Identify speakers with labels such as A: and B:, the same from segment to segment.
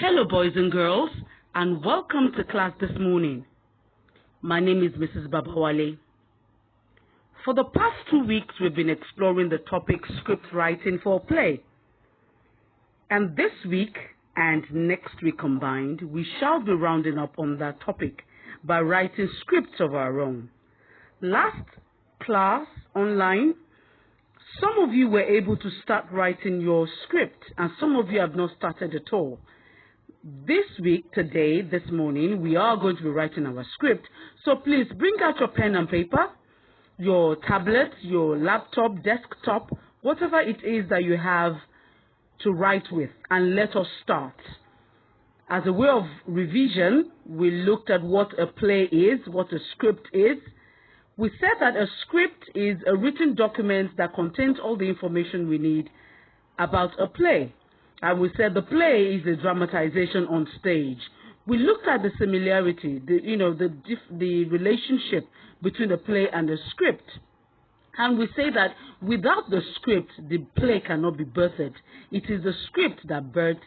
A: Hello, boys and girls, and welcome to class this morning. My name is Mrs. Babawale. For the past 2 weeks, we've been exploring the topic script writing for a play. And this week and next week combined, we shall be rounding up on that topic by writing scripts of our own. Last class online, some of you were able to start writing your script, and some of you have not started at all. This week, today, this morning, we are going to be writing our script. So please bring out your pen and paper, your tablet, your laptop, desktop, whatever it is that you have to write with, and let us start. As a way of revision, we looked at what a play is, what a script is. We said that a script is a written document that contains all the information we need about a play. And we said the play is a dramatization on stage. We looked at the similarity, the relationship between the play and the script. And we say that without the script, the play cannot be birthed. It is the script that births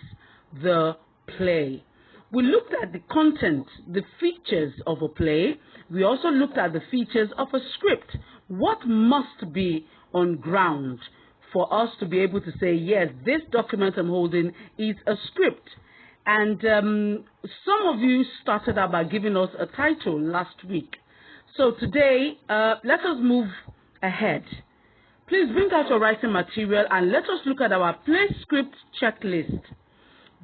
A: the play. We looked at the content, the features of a play. We also looked at the features of a script. What must be on ground for us to be able to say, yes, this document I'm holding is a script. And some of you started out by giving us a title last week. So today, let us move ahead. Please bring out your writing material and let us look at our play script checklist.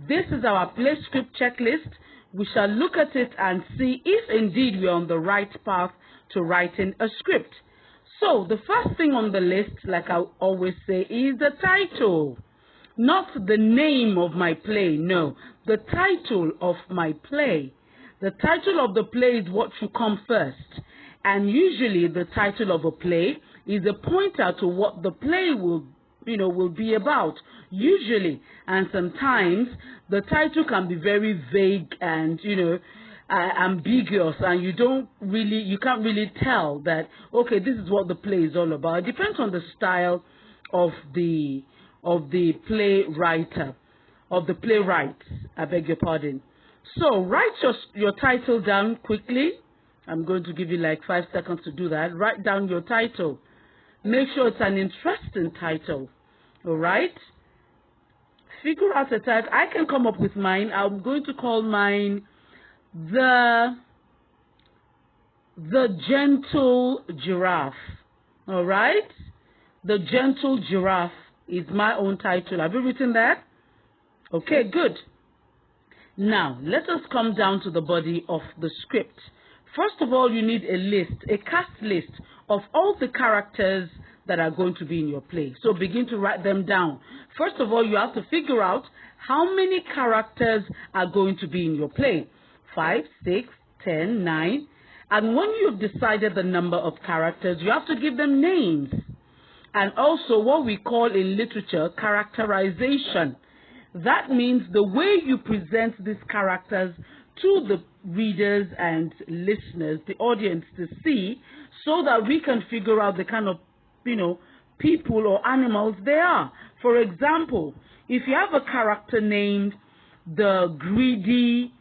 A: This is our play script checklist. We shall look at it and see if indeed we are on the right path to writing a script. So the first thing on the list, like I always say, is the title. Not the name of my play, no. The title of my play. The title of the play is what should come first. And usually the title of a play is a pointer to what the play will be about. Usually, and sometimes the title can be very vague and, ambiguous, and you can't really tell that, okay, this is what the play is all about. It depends on the style of the playwright, I beg your pardon. So write your title down quickly. I'm going to give you like 5 seconds to do that. Write down your title. Make sure it's an interesting title. All right? Figure out a title. I can come up with mine. I'm going to call mine The Gentle Giraffe. All right? The Gentle Giraffe is my own title. Have you written that? Okay, good. Now, let us come down to the body of the script. First of all, you need a list, a cast list of all the characters that are going to be in your play. So begin to write them down. First of all, you have to figure out how many characters are going to be in your play. 5, 6, 10, 9. And when you've decided the number of characters, you have to give them names. And also what we call in literature, characterization. That means the way you present these characters to the readers and listeners, the audience, to see, so that we can figure out the kind of, people or animals they are. For example, if you have a character named the greedy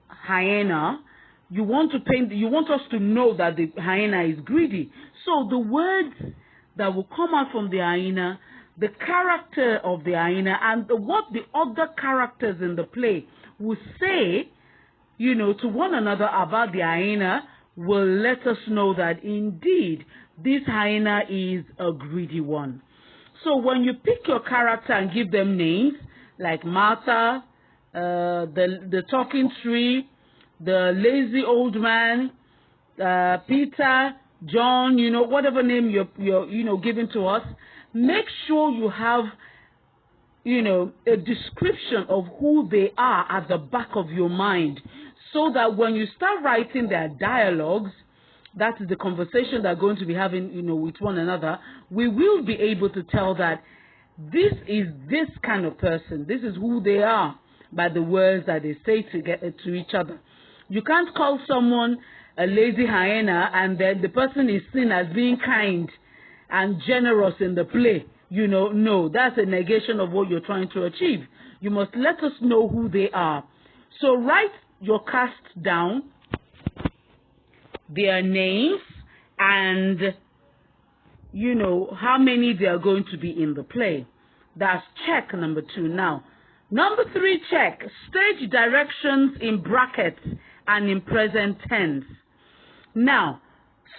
A: hyena, you want us to know that the hyena is greedy. So the words that will come out from the hyena, the character of the hyena, and what the other characters in the play will say, to one another about the hyena, will let us know that indeed this hyena is a greedy one. So when you pick your character and give them names, like Martha, the talking tree, the lazy old man, Peter, John, whatever name you're giving to us, make sure you have, a description of who they are at the back of your mind, so that when you start writing their dialogues, that is the conversation they're going to be having, with one another, we will be able to tell that this is this kind of person. This is who they are by the words that they say to each other. You can't call someone a lazy hyena and then the person is seen as being kind and generous in the play. no, that's a negation of what you're trying to achieve. You must let us know who they are. So write your cast down, their names, and how many they are going to be in the play. That's check number 2. Now, number 3, check stage directions in brackets and in present tense. Now,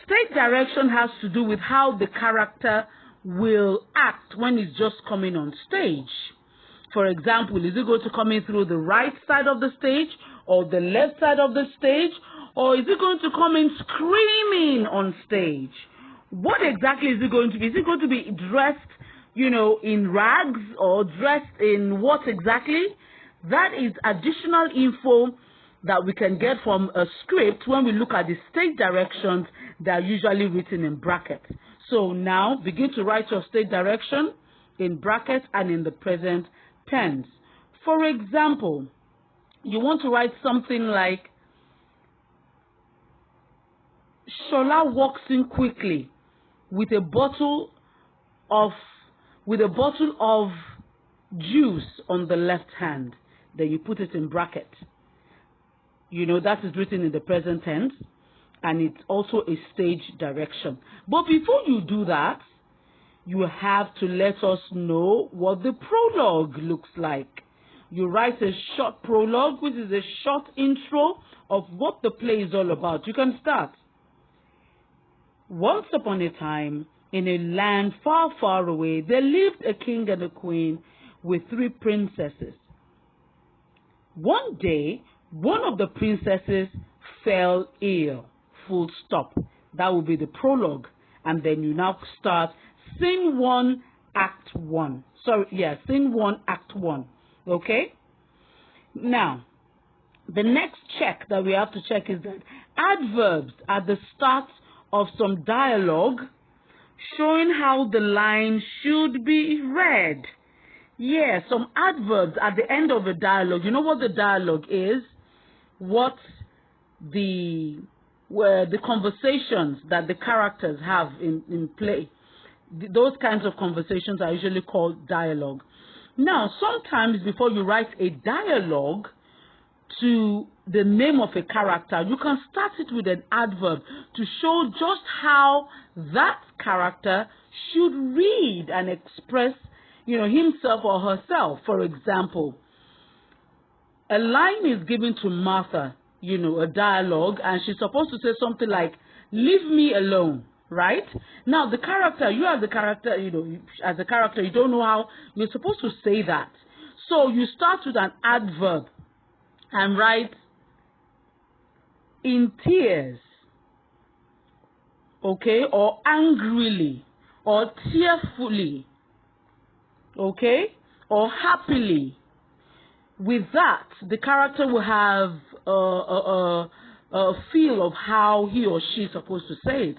A: stage direction has to do with how the character will act when it's just coming on stage. For example, is it going to come in through the right side of the stage or the left side of the stage? Or is it going to come in screaming on stage? What exactly is it going to be? Is it going to be dressed, in rags, or dressed in what exactly? That is additional info that we can get from a script when we look at the stage directions that are usually written in brackets. So now begin to write your stage direction in brackets and in the present tense. For example, you want to write something like, Shola walks in quickly with a bottle of juice on the left hand. Then you put it in bracket. That is written in the present tense, and it's also a stage direction. But before you do that, you have to let us know what the prologue looks like. You write a short prologue, which is a short intro of what the play is all about. You can start. Once upon a time, in a land far, far away, there lived a king and a queen with 3 princesses. One day, one of the princesses fell ill. Full stop. That will be the prologue. And then you now start Scene 1, Act 1. Scene 1, Act 1. Okay? Now, the next check that we have to check is that adverbs at the start of some dialogue showing how the line should be read. Yeah, some adverbs at the end of a dialogue. You know what the dialogue is? What the conversations that the characters have in play. Those kinds of conversations are usually called dialogue. Now, sometimes before you write a dialogue to the name of a character, you can start it with an adverb to show just how that character should read and express, himself or herself. For example, a line is given to Martha, a dialogue, and she's supposed to say something like, "Leave me alone," right? Now, the character, you as the character, as a character, you don't know how you're supposed to say that. So you start with an adverb and write, "in tears," okay, or angrily, or tearfully, okay, or happily. With that, the character will have a feel of how he or she is supposed to say it.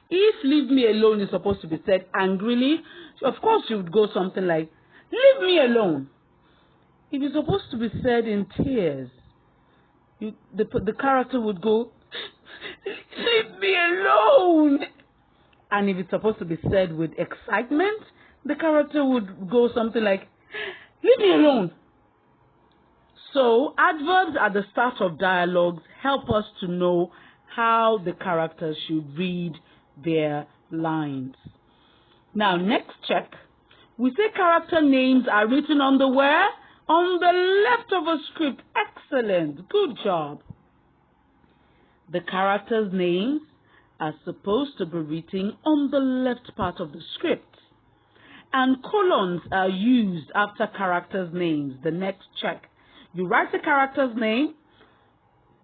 A: If "leave me alone" is supposed to be said angrily, of course you would go something like, "Leave me alone." If it's supposed to be said in tears, the character would go, "Leave me alone." And if it's supposed to be said with excitement, the character would go something like, "Leave me alone." So adverbs at the start of dialogues help us to know how the characters should read their lines. Now, next check. We say character names are written on the where? On the left of a script. Excellent. Good job. The characters' names are supposed to be written on the left part of the script. And colons are used after characters' names. The next check. You write the character's name,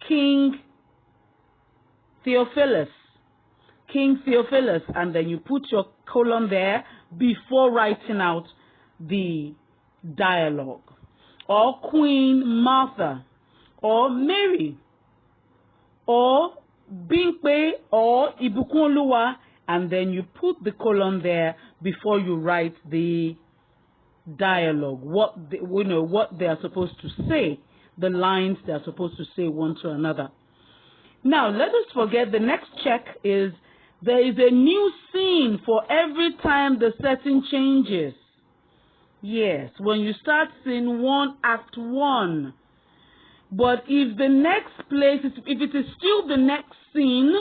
A: King Theophilus, and then you put your colon there before writing out the dialogue. Or Queen Martha, or Mary, or Bimpe, or Ibukunoluwa, and then you put the colon there before you write the dialogue, what they are supposed to say, the lines they are supposed to say one to another. Now, let us forget the next check is There is a new scene for every time the setting changes. Yes, when you start scene 1, act 1. But if the next place, if it is still the next scene,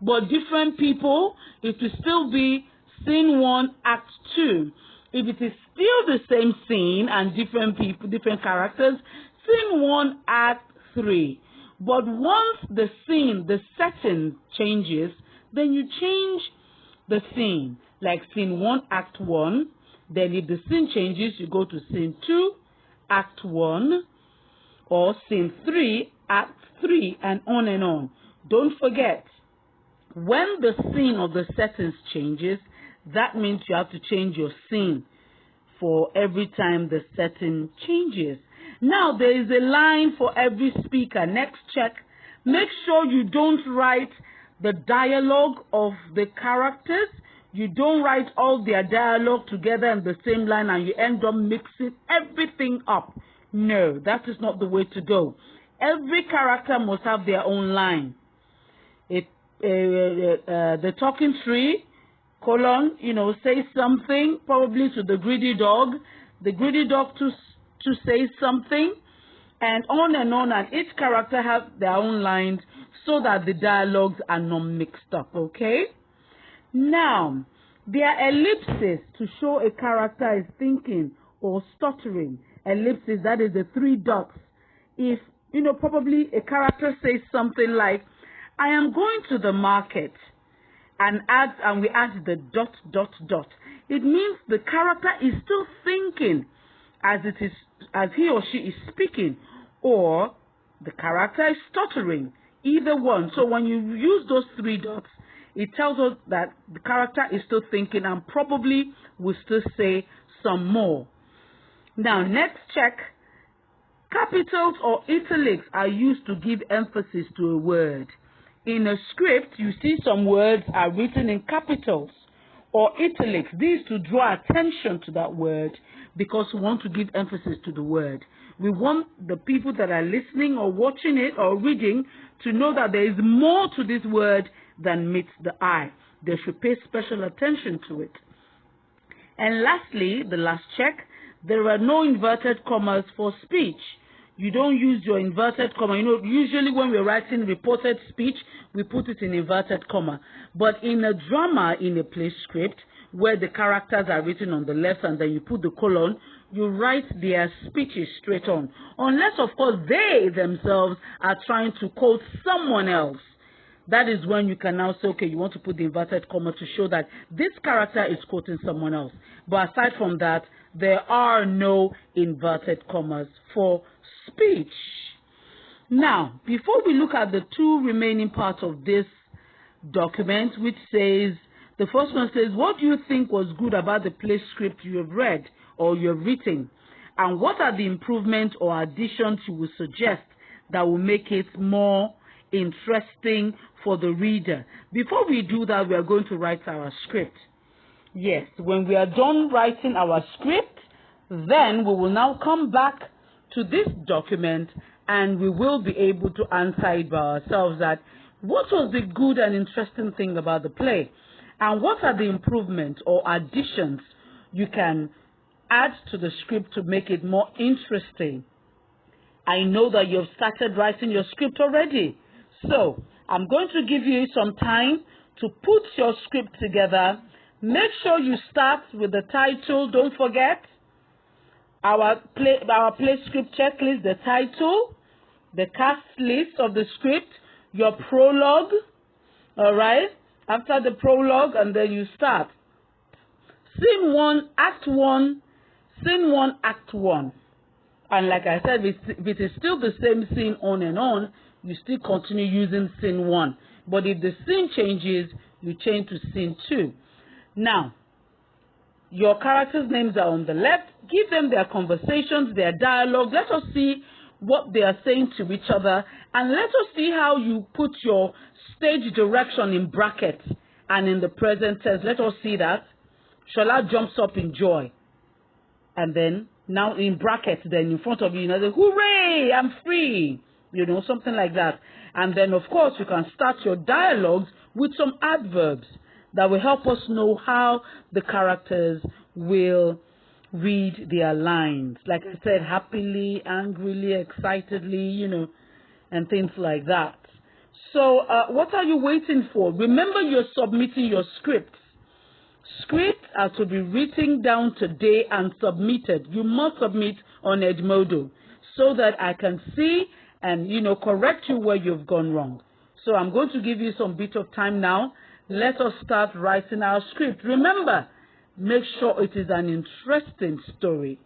A: but different people, it will still be scene 1, act 2. If it is still the same scene and different people, different characters, scene 1, act 3. But once the scene, the setting changes, then you change the scene. Like scene 1, act 1. Then if the scene changes, you go to scene 2, act 1. Or scene 3, act 3, and on and on. Don't forget, when the scene of the settings changes, that means you have to change your scene for every time the setting changes. Now, there is a line for every speaker. Next check. Make sure you don't write the dialogue of the characters. You don't write all their dialogue together in the same line and you end up mixing everything up. No, that is not the way to go. Every character must have their own line. The talking tree, says something, probably to the greedy dog to say something, and on, and each character has their own lines so that the dialogues are not mixed up, okay? Now, there are ellipses to show a character is thinking or stuttering. Ellipses, that is the 3 dots. If, probably a character says something like, I am going to the market, and we add the ... It means the character is still thinking as he or she is speaking, or the character is stuttering, either one. So when you use those 3 dots, it tells us that the character is still thinking and probably will still say some more. Now, next check. Capitals or italics are used to give emphasis to a word. In a script, you see some words are written in capitals or italics. These to draw attention to that word because we want to give emphasis to the word. We want the people that are listening or watching it or reading to know that there is more to this word than meets the eye. They should pay special attention to it. And lastly, the last check. There are no inverted commas for speech. You don't use your inverted comma. Usually when we're writing reported speech, we put it in inverted comma. But in a drama, in a play script, where the characters are written on the left and then you put the colon, you write their speeches straight on. Unless, of course, they themselves are trying to quote someone else. That is when you can now say, okay, you want to put the inverted comma to show that this character is quoting someone else. But aside from that, there are no inverted commas for speech. Now, before we look at the 2 remaining parts of this document, which says, the first one says, what do you think was good about the play script you have read or you have written? And what are the improvements or additions you would suggest that will make it more interesting for the reader? Before we do that, we are going to write our script. Yes, when we are done writing our script, then we will now come back to this document and we will be able to answer it by ourselves that what was the good and interesting thing about the play and what are the improvements or additions you can add to the script to make it more interesting. I know that you have started writing your script already, so I'm going to give you some time to put your script together. Make sure you start with the title. Don't forget our play script checklist, the title, the cast list of the script, your prologue, all right? After the prologue, and then you start. Scene 1, act 1, scene 1, act 1. And like I said, if it is still the same scene on and on, you still continue using scene 1. But if the scene changes, you change to scene 2. Now, your characters' names are on the left. Give them their conversations, their dialogue. Let us see what they are saying to each other. And let us see how you put your stage direction in brackets and in the present tense. Let us see that. Shola jumps up in joy. And then, now in brackets, then in front of you, say, hooray, I'm free. Something like that. And then, of course, you can start your dialogues with some adverbs. that will help us know how the characters will read their lines. Like I said, happily, angrily, excitedly, and things like that. So what are you waiting for? Remember, you're submitting your scripts. Scripts are to be written down today and submitted. You must submit on Edmodo so that I can see and, correct you where you've gone wrong. So I'm going to give you some bit of time now. Let us start writing our script. Remember, make sure it is an interesting story.